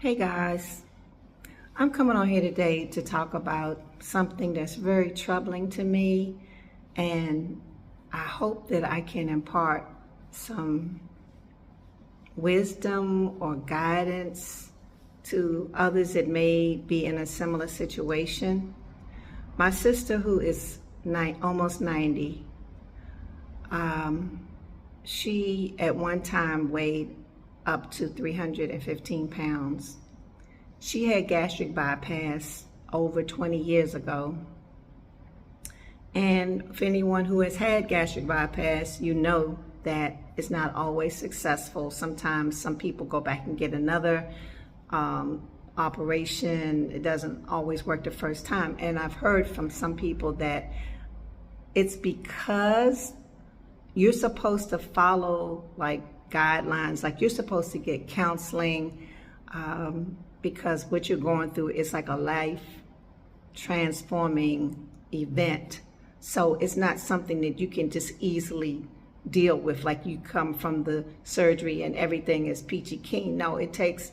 Hey guys, I'm coming on here today to talk about something that's very troubling to me, and I hope that I can impart some wisdom or guidance to others that may be in a similar situation. My sister, who is almost 90, she at one time weighed up to 315 pounds. She had gastric bypass over 20 years ago. And for anyone who has had gastric bypass, you know that it's not always successful. Sometimes some people go back and get another operation. It doesn't always work the first time. And I've heard from some people that it's because you're supposed to follow like guidelines, like you're supposed to get counseling, because what you're going through is like a life transforming event. So it's not something that you can just easily deal with, like you come from the surgery and everything is peachy keen. No, it takes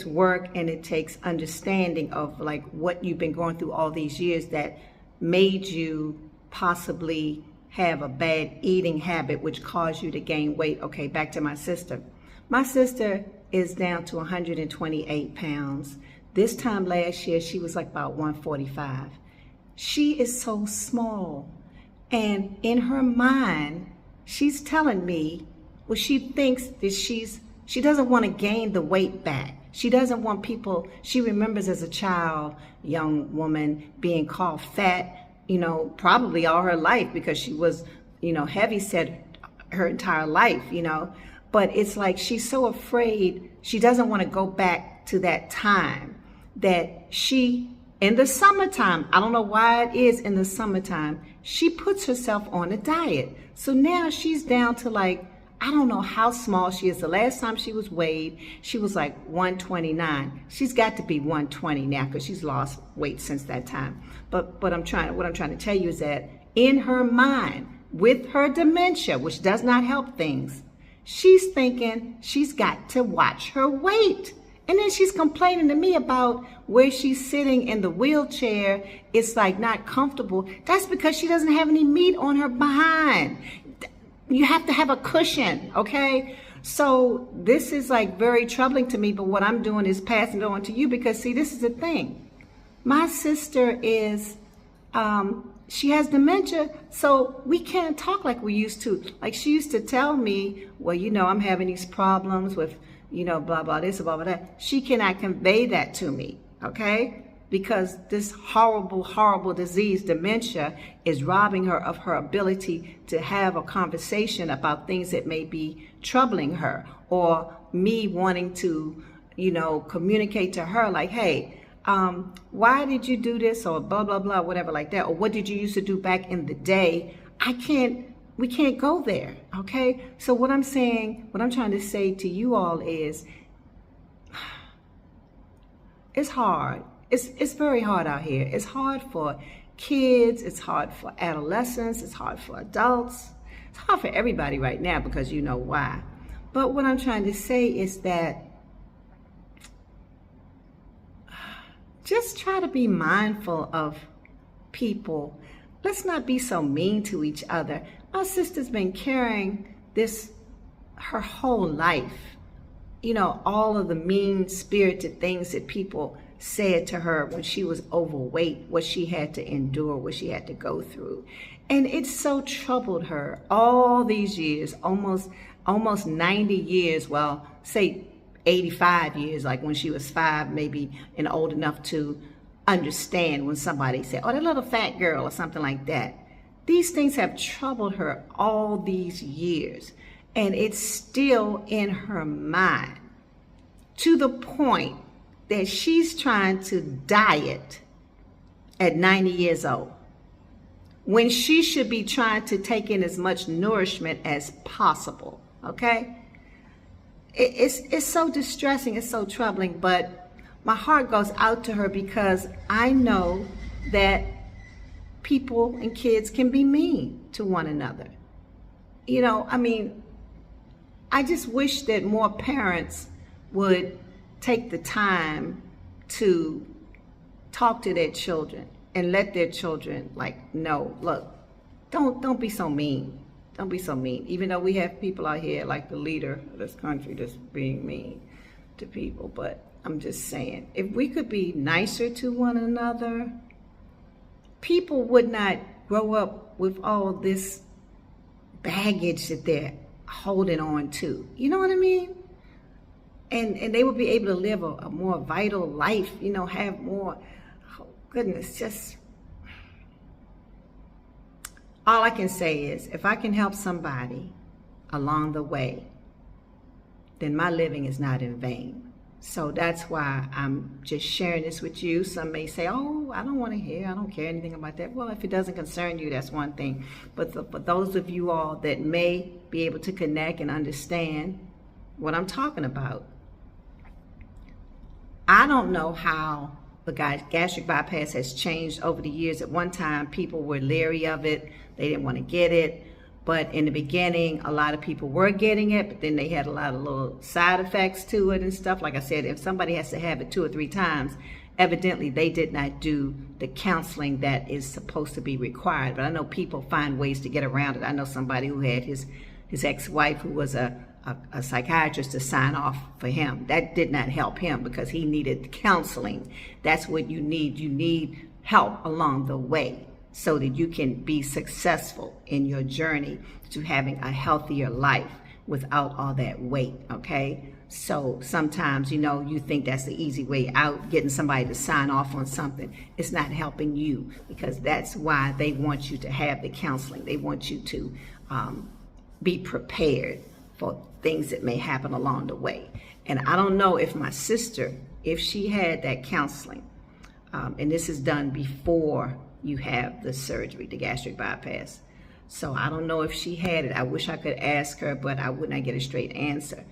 work, and it takes understanding of like what you've been going through all these years that made you possibly have a bad eating habit, which caused you to gain weight. Okay, back to my sister. My sister is down to 128 pounds. This time last year, she was like about 145. She is so small. And in her mind, she's telling me, well, she thinks that she doesn't want to gain the weight back. She doesn't want people, she remembers as a child, young woman, being called fat, probably all her life because she was, heavy set her entire life, But it's like she's so afraid, she doesn't want to go back to that time that she, in the summertime, I don't know why it is in the summertime, she puts herself on a diet. So now she's down to like, I don't know how small she is. The last time she was weighed, she was like 129. She's got to be 120 now because she's lost weight since that time. But what I'm trying to tell you is that in her mind, with her dementia, which does not help things, she's thinking she's got to watch her weight. And then she's complaining to me about where she's sitting in the wheelchair. It's like not comfortable. That's because she doesn't have any meat on her behind. You have to have a cushion, okay? So this is like very troubling to me, but what I'm doing is passing it on to you because, see, this is the thing. My sister is, she has dementia, so we can't talk like we used to. Like she used to tell me, well, I'm having these problems with, blah, blah, this, blah, blah, that. She cannot convey that to me, okay? Because this horrible, horrible disease, dementia, is robbing her of her ability to have a conversation about things that may be troubling her, or me wanting to, communicate to her like, hey, why did you do this, or blah, blah, blah, whatever like that, or what did you used to do back in the day? We can't go there, okay? So what I'm trying to say to you all is, it's hard. It's very hard out here. It's hard for kids. It's hard for adolescents. It's hard for adults. It's hard for everybody right now because you know why. But what I'm trying to say is that just try to be mindful of people. Let's not be so mean to each other. My sister's been carrying this her whole life. All of the mean-spirited things that people said to her when she was overweight, what she had to endure, what she had to go through. And it so troubled her all these years, almost 90 years, well, say 85 years, like when she was 5, maybe, and old enough to understand when somebody said, oh, that little fat girl or something like that. These things have troubled her all these years, and it's still in her mind to the point that she's trying to diet at 90 years old when she should be trying to take in as much nourishment as possible, okay? It's so distressing, it's so troubling, but my heart goes out to her because I know that people and kids can be mean to one another. I just wish that more parents would take the time to talk to their children and let their children like know, look, don't be so mean. Don't be so mean. Even though we have people out here like the leader of this country that's being mean to people, but I'm just saying, if we could be nicer to one another, people would not grow up with all this baggage that they're holding on to. You know what I mean? And they would be able to live a more vital life, you know, have more, oh goodness, just, all I can say is, if I can help somebody along the way, then my living is not in vain. So that's why I'm just sharing this with you. Some may say, oh, I don't want to hear, I don't care anything about that. Well, if it doesn't concern you, that's one thing. But for those of you all that may be able to connect and understand what I'm talking about, I don't know how the gastric bypass has changed over the years. At one time, people were leery of it. They didn't want to get it. But in the beginning, a lot of people were getting it, but then they had a lot of little side effects to it and stuff. Like I said, if somebody has to have it 2 or 3 times, evidently they did not do the counseling that is supposed to be required. But I know people find ways to get around it. I know somebody who had his ex-wife who was a psychiatrist to sign off for him. That did not help him because he needed counseling. That's what you need. You need help along the way so that you can be successful in your journey to having a healthier life without all that weight, okay? So sometimes, you know, you think that's the easy way out, getting somebody to sign off on something. It's not helping you, because that's why they want you to have the counseling. They want you to be prepared for things that may happen along the way. And I don't know if my sister, if she had that counseling, and this is done before you have the surgery, the gastric bypass. So I don't know if she had it. I wish I could ask her, but I would not get a straight answer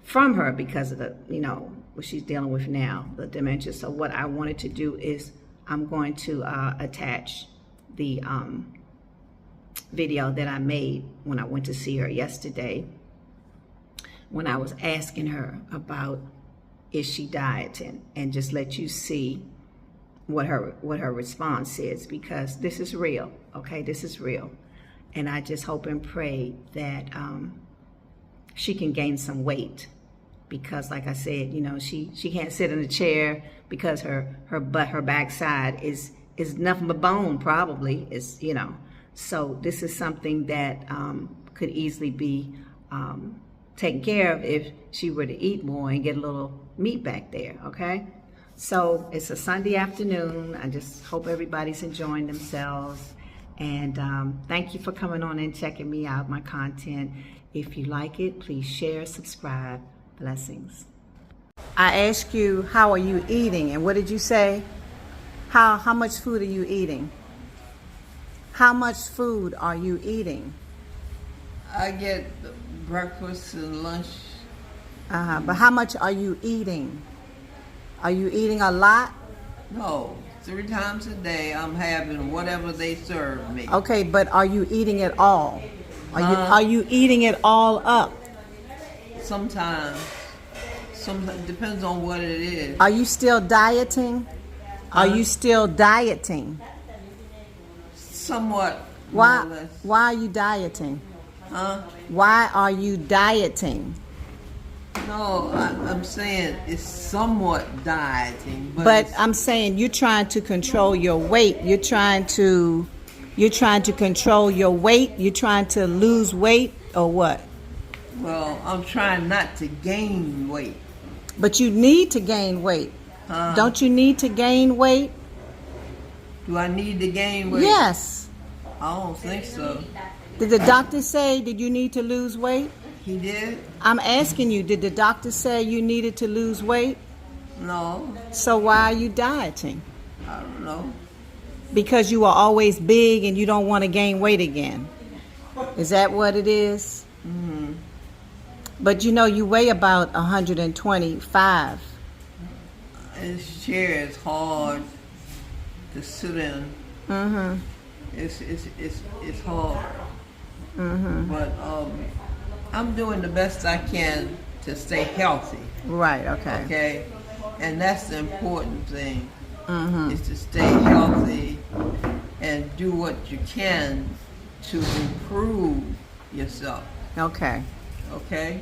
from her because of the, you know, what she's dealing with now, the dementia. So what I wanted to do is I'm going to attach the video that I made when I went to see her yesterday, when I was asking her about, is she dieting, and just let you see what her response is, because this is real, okay? This is real. And I just hope and pray that she can gain some weight, because like I said, you know, she can't sit in a chair because her backside is nothing but bone, probably, is, you know. So this is something that could easily be taken care of if she were to eat more and get a little meat back there, okay? So it's a Sunday afternoon. I just hope everybody's enjoying themselves. And thank you for coming on and checking me out, my content. If you like it, please share, subscribe. Blessings. I asked you, how are you eating? And what did you say? How much food are you eating? How much food are you eating? I get breakfast and lunch. But how much are you eating? Are you eating a lot? No, 3 times a day I'm having whatever they serve me. Okay, but are you eating it all? Are you eating it all up? Sometimes depends on what it is. Are you still dieting? Are you still dieting? Somewhat. Why? More or less. Why are you dieting? Huh? Why are you dieting? No, I'm saying it's somewhat dieting, but I'm saying you're trying to control your weight. You're trying to control your weight. You're trying to lose weight, or what? Well, I'm trying not to gain weight. But you need to gain weight. Don't you need to gain weight? Do I need to gain weight? Yes. I don't think so. Did the doctor say that you need to lose weight? He did? I'm asking you, did the doctor say you needed to lose weight? No. So why are you dieting? I don't know. Because you are always big and you don't want to gain weight again. Is that what it is? Mm-hmm. But you know, you weigh about 125. This chair is hard to sit in. Mm-hmm. It's hard. Mm-hmm. But I'm doing the best I can to stay healthy. Right. Okay. Okay, and that's the important thing, Mm-hmm. is to stay healthy and do what you can to improve yourself. Okay. Okay.